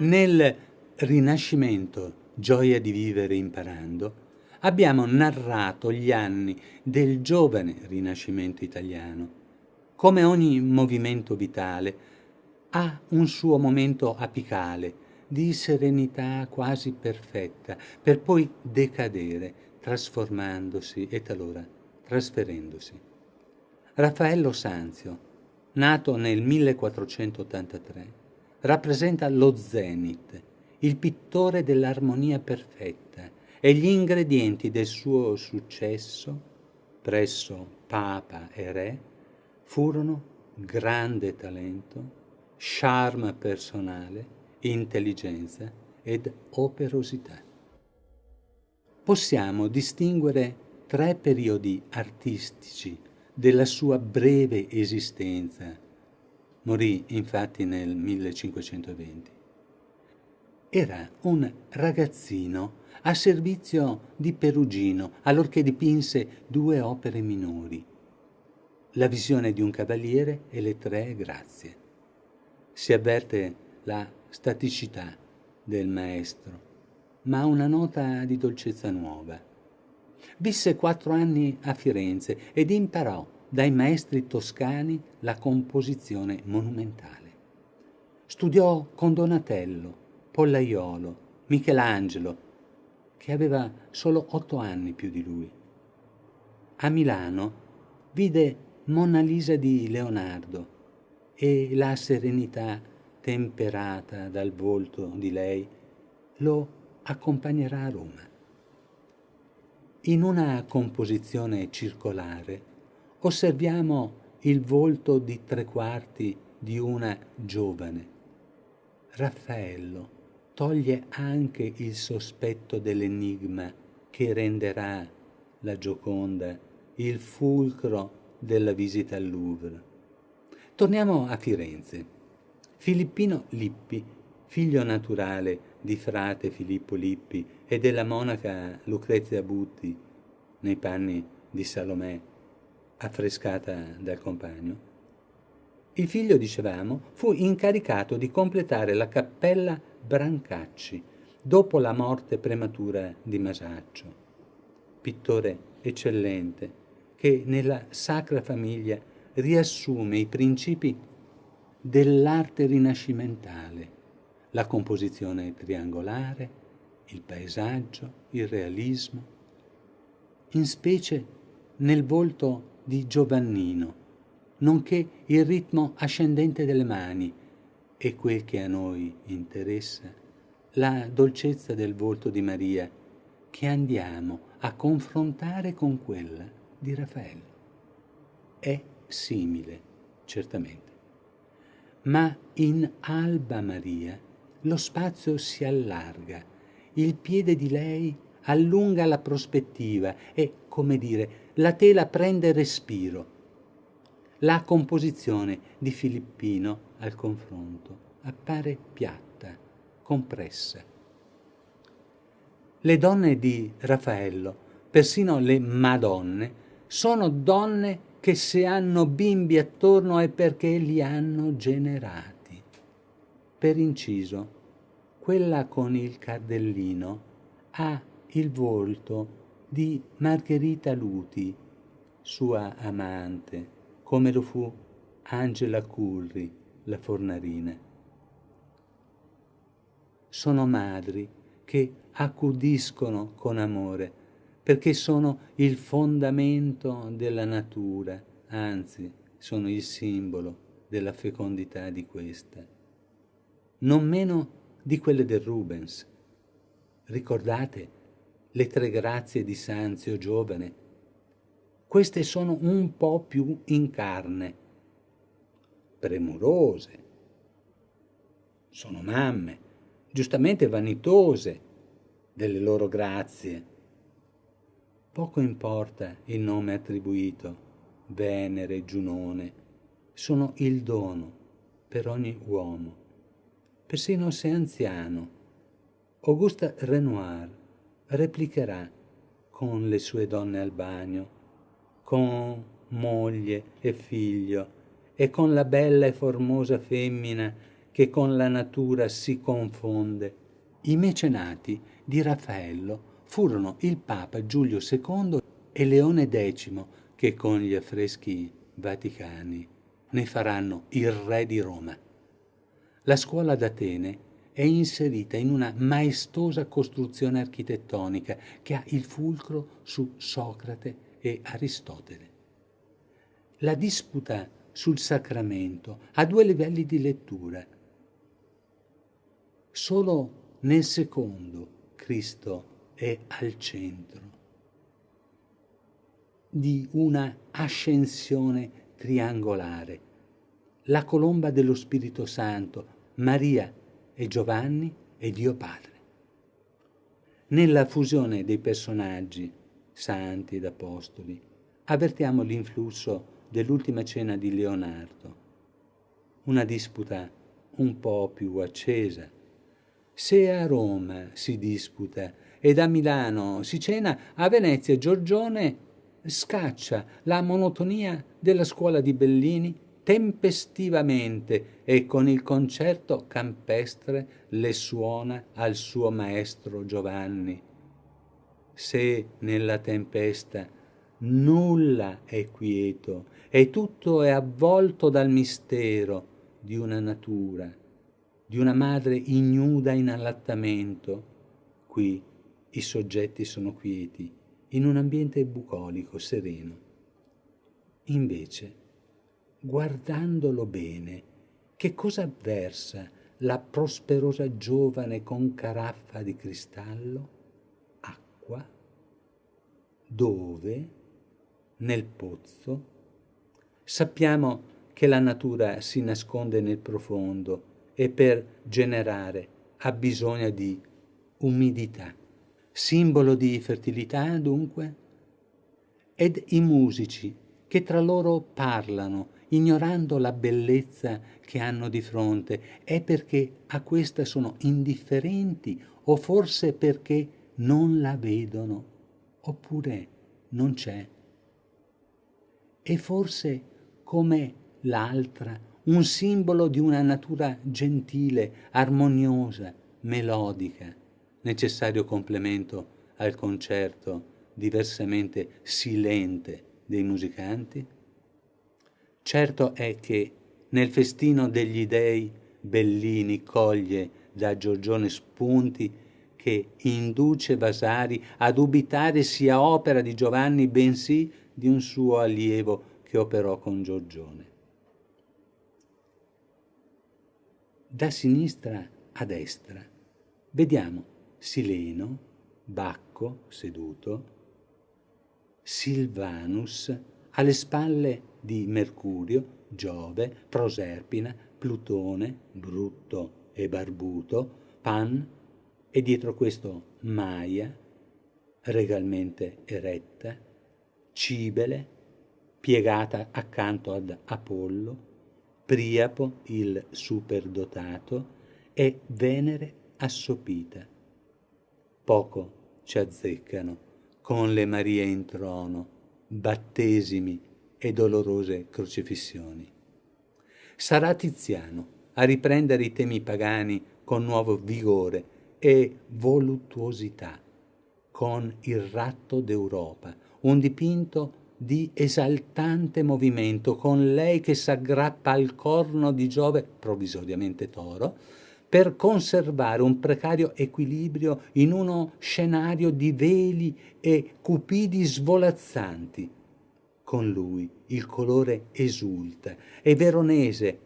Nel Rinascimento, Gioia di vivere imparando, abbiamo narrato gli anni del giovane Rinascimento italiano. Come ogni movimento vitale, ha un suo momento apicale di serenità quasi perfetta, per poi decadere, trasformandosi e talora trasferendosi. Raffaello Sanzio, nato nel 1483, rappresenta lo zenit, il pittore dell'armonia perfetta e gli ingredienti del suo successo presso Papa e Re furono grande talento, charme personale, intelligenza ed operosità. Possiamo distinguere 3 periodi artistici della sua breve esistenza. Morì infatti nel 1520. Era un ragazzino a servizio di Perugino, allorché dipinse 2 opere minori, La visione di un cavaliere e Le 3 grazie. Si avverte la staticità del maestro, ma una nota di dolcezza nuova. Visse 4 anni a Firenze ed imparò dai maestri toscani la composizione monumentale. Studiò con Donatello, Pollaiolo, Michelangelo, che aveva solo 8 anni più di lui. A Milano vide Monna Lisa di Leonardo e la serenità temperata dal volto di lei lo accompagnerà a Roma. In una composizione circolare osserviamo il volto di 3/4 di una giovane. Raffaello toglie anche il sospetto dell'enigma che renderà la Gioconda il fulcro della visita al Louvre. Torniamo a Firenze. Filippino Lippi, figlio naturale di frate Filippo Lippi e della monaca Lucrezia Butti, nei panni di Salomè, affrescata dal compagno, il figlio, dicevamo, fu incaricato di completare la cappella Brancacci dopo la morte prematura di Masaccio, pittore eccellente che nella Sacra Famiglia riassume i principi dell'arte rinascimentale, la composizione triangolare, il paesaggio, il realismo, in specie nel volto di Giovannino, nonché il ritmo ascendente delle mani e quel che a noi interessa, la dolcezza del volto di Maria, che andiamo a confrontare con quella di Raffaello. È simile, certamente, ma in Alba Maria lo spazio si allarga, il piede di lei allunga la prospettiva e, come dire, la tela prende respiro. La composizione di Filippino, al confronto, appare piatta, compressa. Le donne di Raffaello, persino le Madonne, sono donne che se hanno bimbi attorno è perché li hanno generati. Per inciso, quella con il cardellino ha il volto di Margherita Luti, sua amante, come lo fu Angela Curri, la fornarina. Sono madri che accudiscono con amore, perché sono il fondamento della natura, anzi, sono il simbolo della fecondità di questa. Non meno di quelle del Rubens. Ricordate le 3 grazie di Sanzio giovane? Queste sono un po' più in carne, premurose, sono mamme, giustamente vanitose delle loro grazie. Poco importa il nome attribuito, Venere, Giunone, sono il dono per ogni uomo. Persino se anziano, Auguste Renoir replicherà con le sue donne al bagno, con moglie e figlio, e con la bella e formosa femmina che con la natura si confonde. I mecenati di Raffaello furono il Papa Giulio II e Leone X, che con gli affreschi vaticani ne faranno il re di Roma. La scuola d'Atene è inserita in una maestosa costruzione architettonica che ha il fulcro su Socrate e Aristotele. La disputa sul sacramento ha due livelli di lettura. Solo nel secondo Cristo è al centro di una ascensione triangolare. La colomba dello Spirito Santo, Maria e Giovanni e Dio Padre. Nella fusione dei personaggi, santi ed apostoli, avvertiamo l'influsso dell'ultima cena di Leonardo, una disputa un po' più accesa. Se a Roma si disputa ed a Milano si cena, a Venezia Giorgione scaccia la monotonia della scuola di Bellini tempestivamente e con il concerto campestre le suona al suo maestro Giovanni. Se nella tempesta nulla è quieto e tutto è avvolto dal mistero di una natura, di una madre ignuda in allattamento, qui i soggetti sono quieti, in un ambiente bucolico, sereno. Invece, guardandolo bene, che cosa avversa la prosperosa giovane con caraffa di cristallo? Acqua. Dove? Nel pozzo. Sappiamo che la natura si nasconde nel profondo e per generare ha bisogno di umidità. Simbolo di fertilità, dunque? Ed i musici che tra loro parlano, ignorando la bellezza che hanno di fronte, è perché a questa sono indifferenti o forse perché non la vedono, oppure non c'è. E forse come l'altra, un simbolo di una natura gentile, armoniosa, melodica, necessario complemento al concerto diversamente silente dei musicanti? Certo è che nel festino degli dei Bellini coglie da Giorgione spunti che induce Vasari a dubitare sia opera di Giovanni bensì di un suo allievo che operò con Giorgione. Da sinistra a destra vediamo Sileno, Bacco seduto, Silvanus alle spalle di Mercurio, Giove, Proserpina, Plutone, brutto e barbuto, Pan e dietro questo Maia, regalmente eretta, Cibele, piegata accanto ad Apollo, Priapo, il superdotato, e Venere assopita. Poco ci azzeccano con le Marie in trono, battesimi e dolorose crocifissioni. Sarà Tiziano a riprendere i temi pagani con nuovo vigore e voluttuosità, con il ratto d'Europa, un dipinto di esaltante movimento, con lei che s'aggrappa al corno di Giove, provvisoriamente toro, per conservare un precario equilibrio in uno scenario di veli e cupidi svolazzanti. Con lui il colore esulta e Veronese,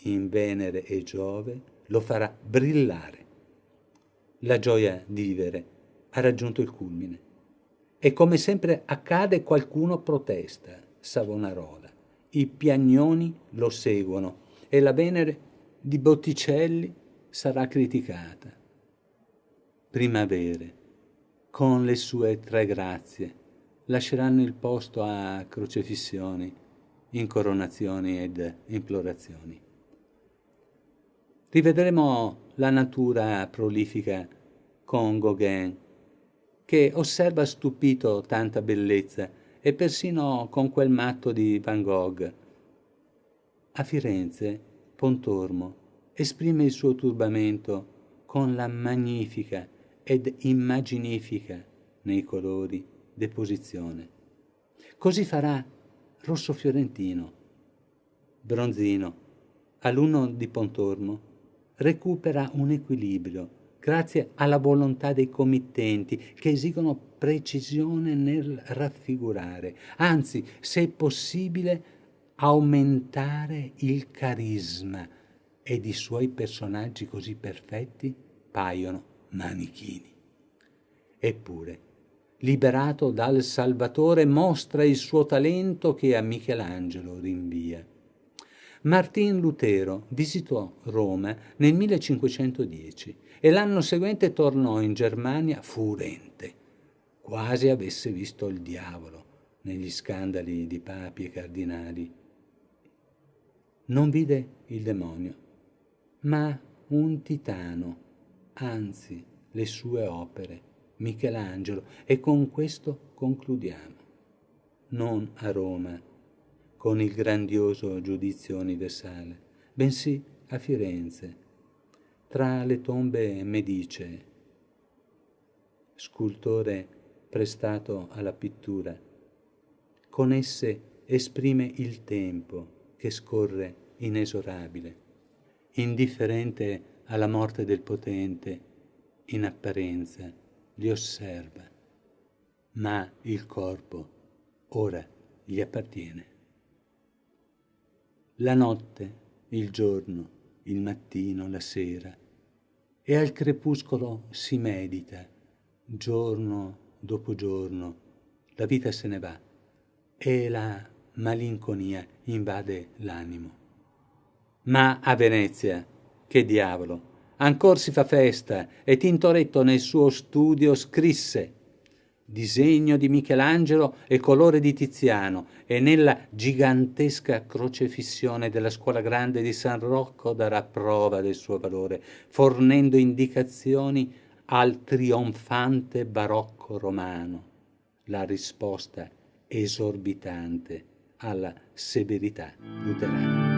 in Venere e Giove, lo farà brillare. La gioia di vivere ha raggiunto il culmine. E come sempre accade, qualcuno protesta, Savonarola. I Piagnoni lo seguono e la Venere di Botticelli sarà criticata. Primavere, con le sue tre grazie, lasceranno il posto a crocefissioni, incoronazioni ed implorazioni. Rivedremo la natura prolifica con Gauguin, che osserva stupito tanta bellezza, e persino con quel matto di Van Gogh. A Firenze, Pontormo esprime il suo turbamento con la magnifica ed immaginifica nei colori deposizione. Così farà Rosso Fiorentino. Bronzino, alunno di Pontormo, recupera un equilibrio grazie alla volontà dei committenti che esigono precisione nel raffigurare, anzi, se è possibile, aumentare il carisma, ed i suoi personaggi così perfetti paiono manichini. Eppure, liberato dal Salvatore, mostra il suo talento che a Michelangelo rinvia. Martin Lutero visitò Roma nel 1510 e l'anno seguente tornò in Germania furente, quasi avesse visto il diavolo negli scandali di papi e cardinali. Non vide il demonio, ma un titano, anzi le sue opere, Michelangelo, e con questo concludiamo. Non a Roma, con il grandioso giudizio universale, bensì a Firenze, tra le tombe medicee, scultore prestato alla pittura. Con esse esprime il tempo che scorre inesorabile, indifferente alla morte del potente, in apparenza li osserva, ma il corpo ora gli appartiene. La notte, il giorno, il mattino, la sera, e al crepuscolo si medita, giorno dopo giorno, la vita se ne va e la malinconia invade l'animo. Ma a Venezia, che diavolo, ancor si fa festa e Tintoretto nel suo studio scrisse: disegno di Michelangelo e colore di Tiziano, e nella gigantesca crocefissione della Scuola Grande di San Rocco darà prova del suo valore, fornendo indicazioni al trionfante barocco romano, la risposta esorbitante alla severità luterana.